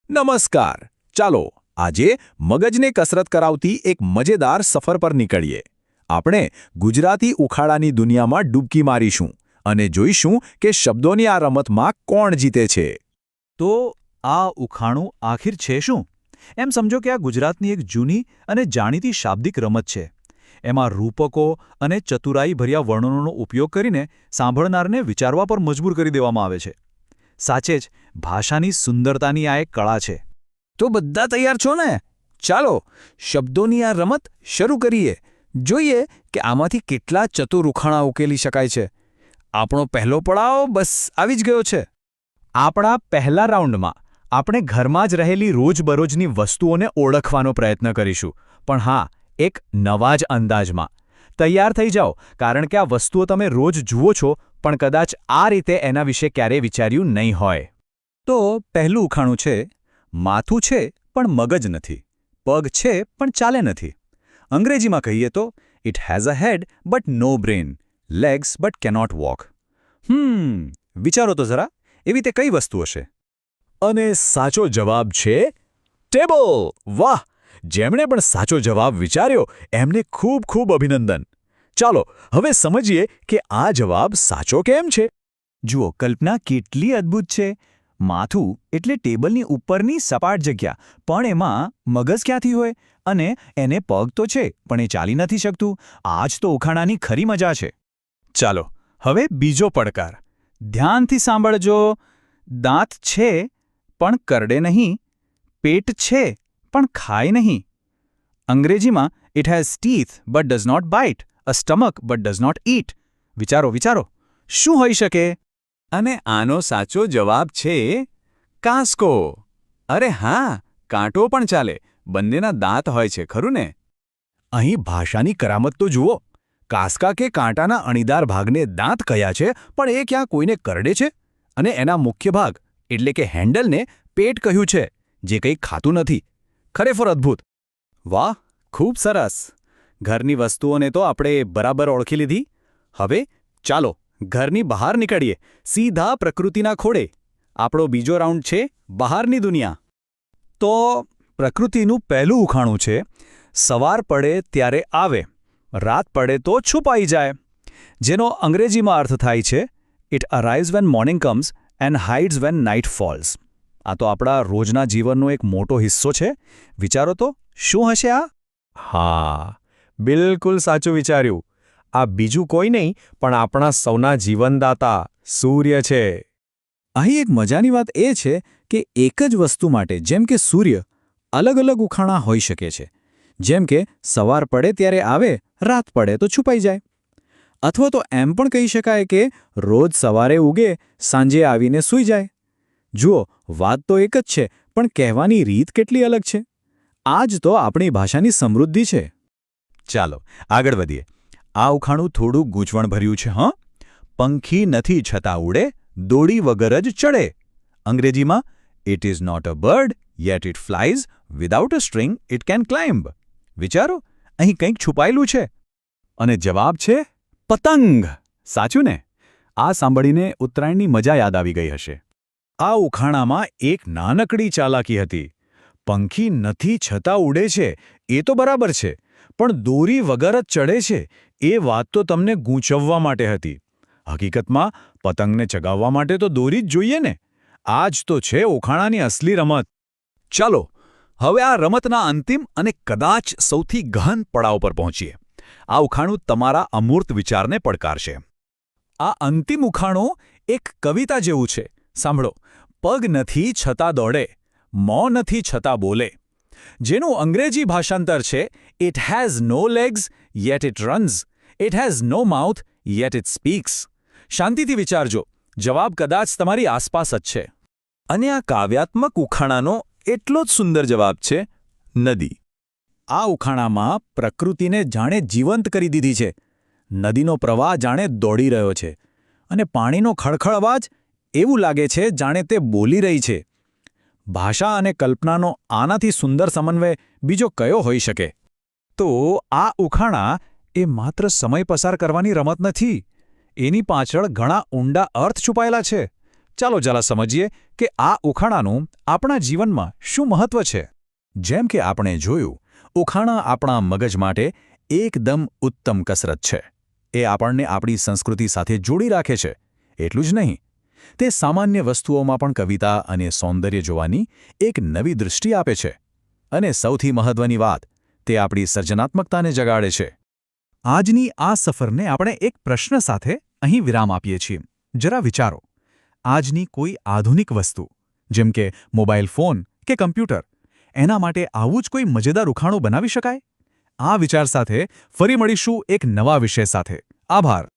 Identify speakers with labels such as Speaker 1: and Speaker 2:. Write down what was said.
Speaker 1: નમસ્કાર. ચાલો આજે મગજને કસરત કરાવતી એક મજેદાર સફર પર નીકળીએ. આપણે ગુજરાતી ઉખાડાની દુનિયામાં ડૂબકી મારીશું અને જોઈશું કે શબ્દોની આ રમતમાં કોણ જીતે છે.
Speaker 2: તો આ ઉખાણું આખિર છે શું? એમ સમજો કે આ ગુજરાતની એક જૂની અને જાણીતી શાબ્દિક રમત છે. એમાં રૂપકો અને ચતુરાઈભર્યા વર્ણનોનો ઉપયોગ કરીને સાંભળનારને વિચારવા પર મજબૂર કરી દેવામાં આવે છે. સાચે જ ભાષાની સુંદરતાની આ એક કળા છે.
Speaker 1: તો બધા તૈયાર છો ને? ચાલો શબ્દોની આ રમત શરૂ કરીએ. જોઈએ કે આમાંથી કેટલા ચતુર ઉખાણા ઉકેલી શકાય છે. આપણો પહેલો પડાવ બસ આવી જ ગયો છે.
Speaker 2: આપણા પહેલા રાઉન્ડમાં આપણે ઘરમાં જ રહેલી રોજબરોજની વસ્તુઓને ઓળખવાનો પ્રયત્ન કરીશું, પણ હા, એક નવા જ અંદાજમાં. તૈયાર થઈ જાઓ, કારણ કે આ વસ્તુઓ તમે રોજ જુઓ છો, પણ કદાચ આ રીતે એના વિશે ક્યારેય વિચાર્યું નહીં હોય.
Speaker 1: તો પહેલું ઉખાણું છે, માથું છે પણ મગજ નથી, પગ છે પણ ચાલે નથી. અંગ્રેજીમાં કહીએ તો it has a head but no brain, legs but cannot walk. વિચારો તો જરા, એવી તે કઈ વસ્તુ હશે? અને સાચો જવાબ છે ટેબલ. વાહ! જેમણે પણ સાચો જવાબ વિચાર્યો એમને ખૂબ ખૂબ અભિનંદન. ચાલો હવે સમજીએ કે આ જવાબ સાચો કેમ છે.
Speaker 2: જુઓ, કલ્પના કેટલી અદ્ભુત છે. માથું એટલે ટેબલની ઉપરની સપાટ જગ્યા, પણ એમાં મગજ ક્યાંથી હોય? અને એને પગ તો છે, પણ એ ચાલી નથી શકતું. આ જ તો ઉખાણાની ખરી મજા છે. ચાલો હવે બીજો પડકાર. ધ્યાનથી સાંભળજો. દાંત છે પણ કરડે નહીં, પેટ છે પણ ખાય નહીં. અંગ્રેજીમાં it has teeth but does not bite, a stomach but does not eat. વિચારો વિચારો, શું હોઈ શકે?
Speaker 1: અને આનો સાચો જવાબ છે કાંસકો. અરે હા, કાંટો પણ ચાલે, બંનેના દાંત હોય છે, ખરું ને? અહીં ભાષાની કરામત તો જુઓ. કાંસકા કે કાંટાના અણીદાર ભાગને દાંત કયા છે, પણ એ ક્યાં કોઈને કરડે છે? અને એના મુખ્ય ભાગ એટલે કે હેન્ડલને પેટ કહ્યું છે, જે કંઈ ખાતું નથી. ખરેખર અદ્ભુત. વાહ, ખૂબ સરસ. ઘરની વસ્તુઓને તો આપણે બરાબર ઓળખી લીધી. હવે ચાલો ઘરની બહાર નીકળીએ, સીધા પ્રકૃતિના ખોળે. આપણો બીજો રાઉન્ડ છે બહારની દુનિયા. તો પ્રકૃતિનું પહેલું ઉખાણું છે, સવાર પડે ત્યારે આવે, રાત પડે તો છુપાઈ જાય. જેનો અંગ્રેજીમાં અર્થ થાય છે it arrives when morning comes and hides when night falls. આ તો આપણા રોજના જીવનનો એક મોટો હિસ્સો છે. વિચારો તો, શું હશે આ? હા, બિલકુલ સાચું વિચાર્યું. આ બીજું કોઈ નહીં પણ આપણા સૌના જીવનદાતા સૂર્ય છે. અહીં એક મજાની વાત એ છે કે એક જ વસ્તુ માટે, જેમ કે સૂર્ય, અલગ અલગ ઉખાણા હોઈ શકે છે. જેમ કે સવાર પડે ત્યારે આવે, રાત પડે તો છુપાઈ જાય. અથવા તો એમ પણ કહી શકાય કે રોજ સવારે ઉગે, સાંજે આવીને સૂઈ જાય. જુઓ, વાત તો એક જ છે, પણ કહેવાની રીત કેટલી અલગ છે. આ જ તો આપણી ભાષાની સમૃદ્ધિ છે. ચાલો આગળ વધીએ. આ ઉખાણું થોડું ગૂંચવણભર્યું છે. પંખી નથી છતાં ઉડે, દોડી વગર જ ચડે. અંગ્રેજીમાં it is not a bird yet it flies, without a string it can climb. વિચારો, અહીં કંઈક છુપાયેલું છે. અને જવાબ છે પતંગ. સાચું ને? આ સાંભળીને ઉત્તરાયણની મજા યાદ આવી ગઈ હશે. આ ઉખાણામાં એક નાનકડી ચાલાકી હતી. પંખી નથી છતાં ઉડે છે એ તો બરાબર છે, પણ દોરી વગર જ ચડે છે એ વાત તો તમને ગૂંચવવા માટે હતી. હકીકતમાં પતંગને ચગાવવા માટે તો દોરી જ જોઈએ ને. આ જ તો છે ઉખાણાની અસલી રમત. ચાલો હવે આ રમતના અંતિમ અને કદાચ સૌથી ગહન પડાવ પર પહોંચીએ. આ ઉખાણું તમારા અમૂર્ત વિચારને પડકારશે. આ અંતિમ ઉખાણું એક કવિતા જેવું છે. સાંભળો. પગ નથી છતાં દોડે, મોં નથી છતાં બોલે. જેનું અંગ્રેજી ભાષાંતર છે it has no legs yet it runs, it has no mouth yet it speaks. શાંતિથી વિચારજો, જવાબ કદાચ તમારી આસપાસ જ છે. અને આ કાવ્યાત્મક ઉખાણાનો એટલો જ સુંદર જવાબ છે નદી. આ ઉખાણામાં પ્રકૃતિને જાણે જીવંત કરી દીધી છે. નદીનો પ્રવાહ જાણે દોડી રહ્યો છે, અને પાણીનો ખળખળ અવાજ એવું લાગે છે જાણે તે બોલી રહી છે. ભાષા અને કલ્પનાનો આનાથી સુંદર સમન્વય બીજો કયો હોઈ શકે? તો આ ઉખાણા એ માત્ર સમય પસાર કરવાની રમત નથી. એની પાછળ ઘણા ઊંડા અર્થ છુપાયેલા છે.
Speaker 2: ચાલો જરા સમજીએ કે આ ઉખાણાનું આપણા જીવનમાં શું મહત્વ છે. જેમ કે આપણે જોયું, ઉખાણા આપણા મગજ માટે એકદમ ઉત્તમ કસરત છે. એ આપણને આપણી સંસ્કૃતિ સાથે જોડી રાખે છે. એટલું જ નહીં, તે સામાન્ય વસ્તુઓમાં પણ કવિતા અને સૌંદર્ય જોવાની એક નવી દૃષ્ટિ આપે છે. અને સૌથી મહત્વની વાત, તે આપણી સર્જનાત્મકતાને જગાડે છે. આજની આ સફરને આપણે એક પ્રશ્ન સાથે અહીં વિરામ આપીએ છીએ. જરા વિચારો, આજની કોઈ આધુનિક વસ્તુ, જેમ કે મોબાઈલ ફોન કે કમ્પ્યુટર, એના માટે આવું જ કોઈ મજેદાર ઉખાણું બનાવી શકાય? આ વિચાર સાથે ફરી મળીશું એક નવા વિષય સાથે. આભાર.